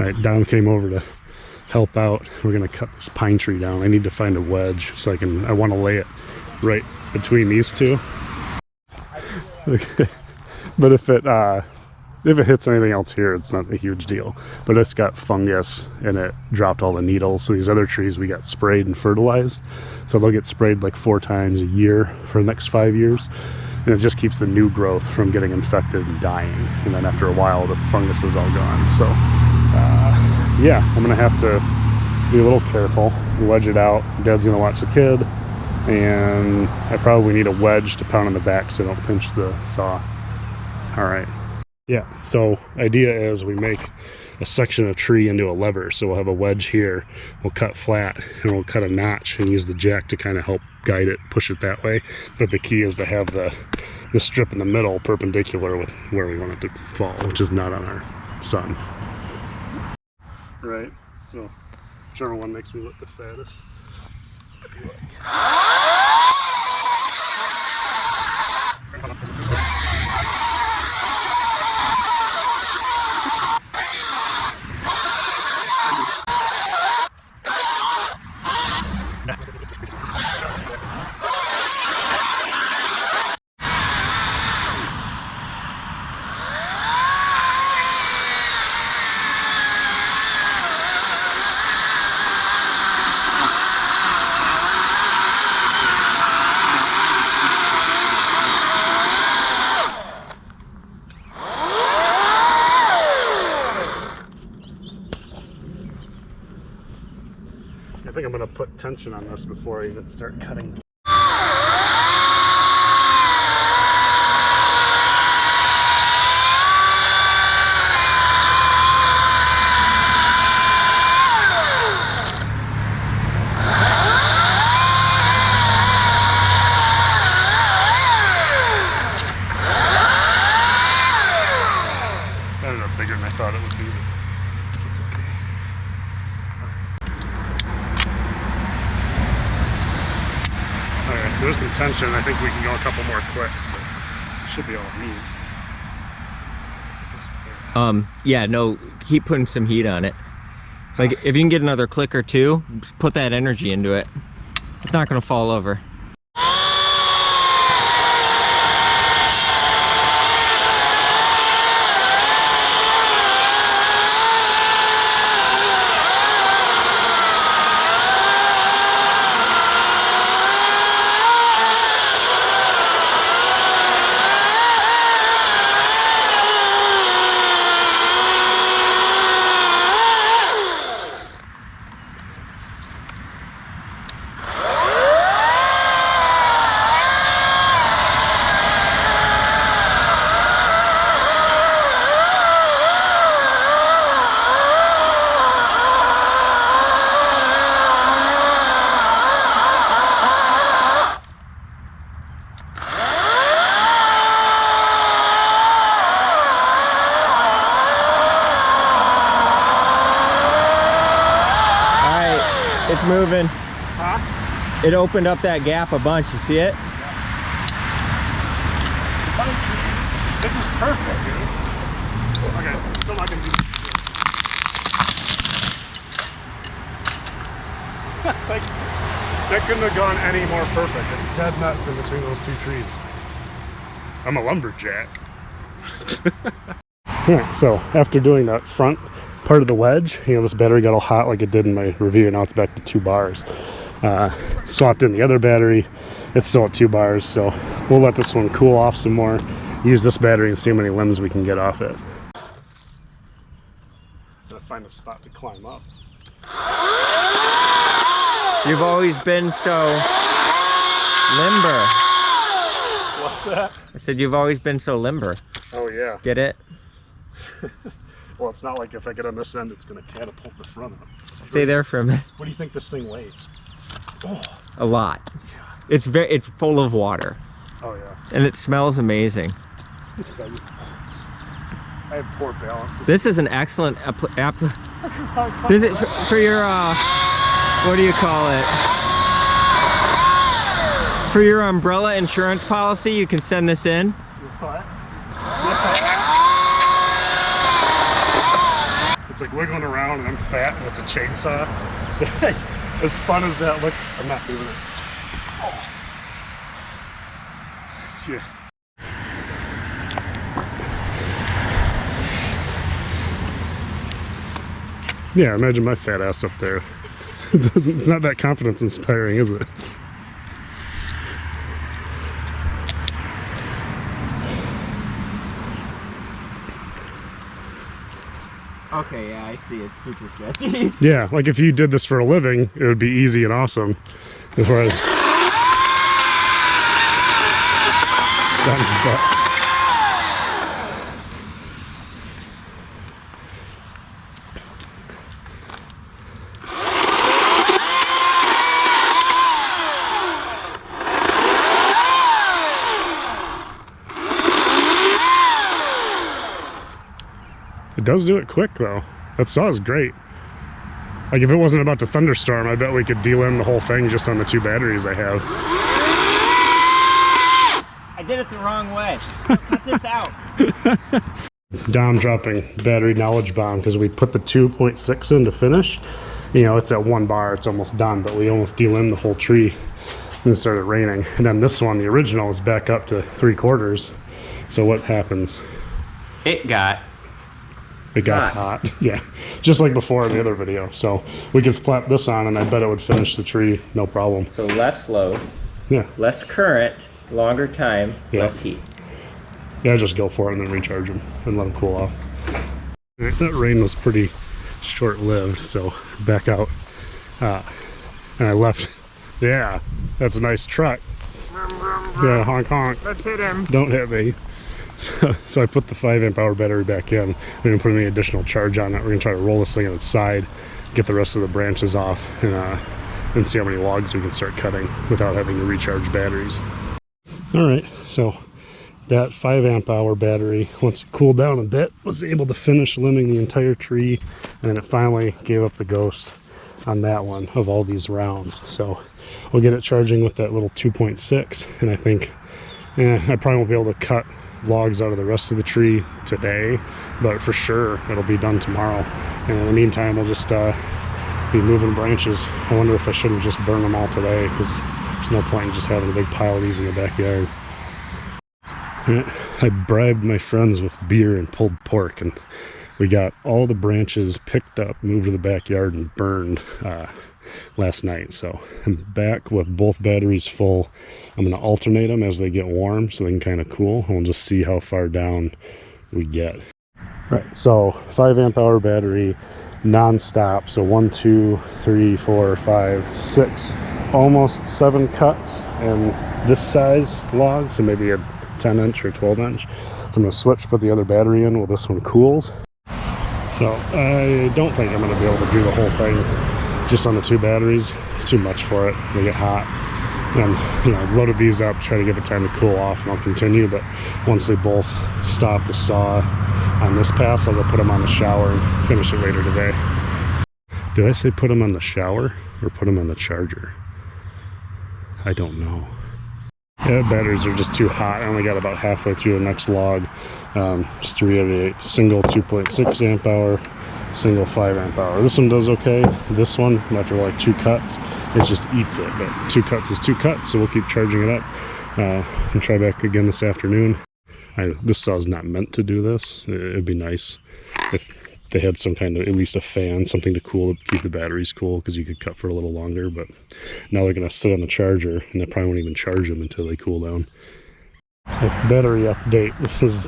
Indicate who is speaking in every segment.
Speaker 1: All right, Dom came over to help out. We're gonna cut this pine tree down. I need to find a wedge so I want to lay it right between these two. Okay. But if it hits anything else here, it's not a huge deal. But it's got fungus and it dropped all the needles. So these other trees we got sprayed and fertilized. So they'll get sprayed like 4 times a year for the next 5 years. And it just keeps the new growth from getting infected and dying. And then after a while, the fungus is all gone. So yeah, I'm gonna have to be a little careful, wedge it out. Dad's gonna watch the kid. And I probably need a wedge to pound on the back so I don't pinch the saw. All right. Yeah, so idea is we make a section of tree into a lever. So we'll have a wedge here, we'll cut flat, and we'll cut a notch and use the jack to kind of help guide it, push it that way. But the key is to have the strip in the middle perpendicular with where we want it to fall, which is not on our sun. Right, so whichever one makes me look the fattest. I think I'm going to put tension on this before I even start cutting. That ended up bigger than I thought it would be, but it's okay. Alright, so there's some tension. I think we can go a couple more clicks. Should be all it needs.
Speaker 2: Yeah, no, keep putting some heat on it. Like, if you can get another click or two, put that energy into it. It's not gonna fall over. It's moving.
Speaker 1: Huh?
Speaker 2: It opened up that gap a bunch. You see it?
Speaker 1: This is perfect, dude. Okay, still not gonna do like, that couldn't have gone any more perfect. It's dead nuts in between those two trees. I'm a lumberjack. Alright, so after doing that front part of the wedge, you know, this battery got all hot like it did in my review. Now it's back to 2 bars. Swapped in the other battery. It's still at 2 bars, so we'll let this one cool off some more, use this battery and see how many limbs we can get off it. Gotta find a spot to climb up.
Speaker 2: You've always been so limber.
Speaker 1: What's that?
Speaker 2: I said you've always been so limber.
Speaker 1: Oh yeah.
Speaker 2: Get it?
Speaker 1: Well, it's not like if I get on this end, it's gonna catapult the front up.
Speaker 2: Stay there for a minute.
Speaker 1: What do you think this thing weighs? Oh.
Speaker 2: A lot. It's full of water.
Speaker 1: Oh yeah.
Speaker 2: And it smells amazing.
Speaker 1: I have poor balance.
Speaker 2: This is an excellent this is for your what do you call it? For your umbrella insurance policy, you can send this in.
Speaker 1: What? It's It's like wiggling around, and I'm fat, and it's a chainsaw. So as fun as that looks, I'm not doing it. Oh. Yeah. Yeah, imagine my fat ass up there. It's not that confidence inspiring, is it?
Speaker 2: Okay, yeah, I see. It's super sketchy.
Speaker 1: Yeah, like if you did this for a living, it would be easy and awesome. As far as Don's butt. It does do it quick though. That saw is great. Like if it wasn't about to thunderstorm, I bet we could delim the whole thing just on the 2 batteries I have.
Speaker 2: I did it the wrong way. Cut this out.
Speaker 1: Dom dropping battery knowledge bomb because we put the 2.6 in to finish. You know, it's at 1 bar, it's almost done, but we almost delimbed the whole tree and it started raining. And then this one, the original, is back up to 3/4. So what happens?
Speaker 2: It got
Speaker 1: hot. Yeah, just like before in the other video. So we could flap this on and I bet it would finish the tree no problem.
Speaker 2: So less load,
Speaker 1: Yeah,
Speaker 2: less current, longer time,
Speaker 1: Yeah.
Speaker 2: less heat.
Speaker 1: yeah, just go for it and then recharge them and let them cool off. That rain was pretty short-lived, so back out. And I left. Yeah, that's a nice truck. Yeah, honk honk.
Speaker 2: Let's hit him.
Speaker 1: Don't hit me. So I put the 5 amp-hour battery back in. We're gonna put any additional charge on it. We're gonna try to roll this thing on its side, get the rest of the branches off, and see how many logs we can start cutting without having to recharge batteries. All right, so that 5 amp-hour battery, once it cooled down a bit, was able to finish limbing the entire tree, and then it finally gave up the ghost on that one of all these rounds. So we'll get it charging with that little 2.6, and I think I probably won't be able to cut logs out of the rest of the tree today, but for sure it'll be done tomorrow. And in the meantime, we'll just be moving branches. I wonder if I shouldn't just burn them all today, because there's no point in just having a big pile of these in the backyard. I bribed my friends with beer and pulled pork, and we got all the branches picked up, moved to the backyard, and burned last night. So I'm back with both batteries full. I'm going to alternate them as they get warm so they can kind of cool, and we'll just see how far down we get. Right, so 5 amp-hour battery, non-stop. So 1, 2, 3, 4, 5, 6, almost 7 cuts in this size log, so maybe a 10-inch or 12-inch. So I'm going to switch, put the other battery in while this one cools. So I don't think I'm going to be able to do the whole thing just on the 2 batteries. It's too much for it. They get hot. And, you know, I've loaded these up, try to give it time to cool off, and I'll continue. But once they both stop the saw on this pass, I'll go put them on the shower and finish it later today. Did I say put them on the shower or put them on the charger? I don't know. Yeah, batteries are just too hot. I only got about halfway through the next log. Just to reiterate, single 2.6 amp hour, single 5 amp hour. This one does okay. This one, after like 2 cuts, it just eats it. But 2 cuts is 2 cuts, so we'll keep charging it up and try back again this afternoon. This saw is not meant to do this. It'd be nice if they had some kind of, at least a fan, something to cool, keep the batteries cool, because you could cut for a little longer. But now they're going to sit on the charger, and they probably won't even charge them until they cool down. Battery update. This is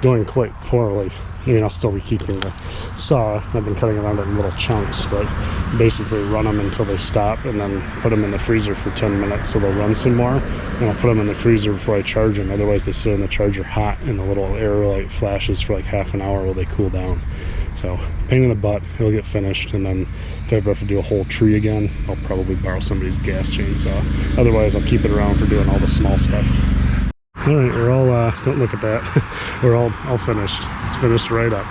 Speaker 1: going quite poorly. I mean, I'll still be keeping the saw. I've been cutting around it in little chunks, but basically run them until they stop, and then put them in the freezer for 10 minutes so they'll run some more. And I'll put them in the freezer before I charge them. Otherwise, they sit in the charger hot, and the little air light flashes for like half an hour while they cool down. So, pain in the butt. It'll get finished, and then if I ever have to do a whole tree again, I'll probably borrow somebody's gas chainsaw. Otherwise, I'll keep it around for doing all the small stuff. All right, we're all, don't look at that. We're all finished. It's finished right up.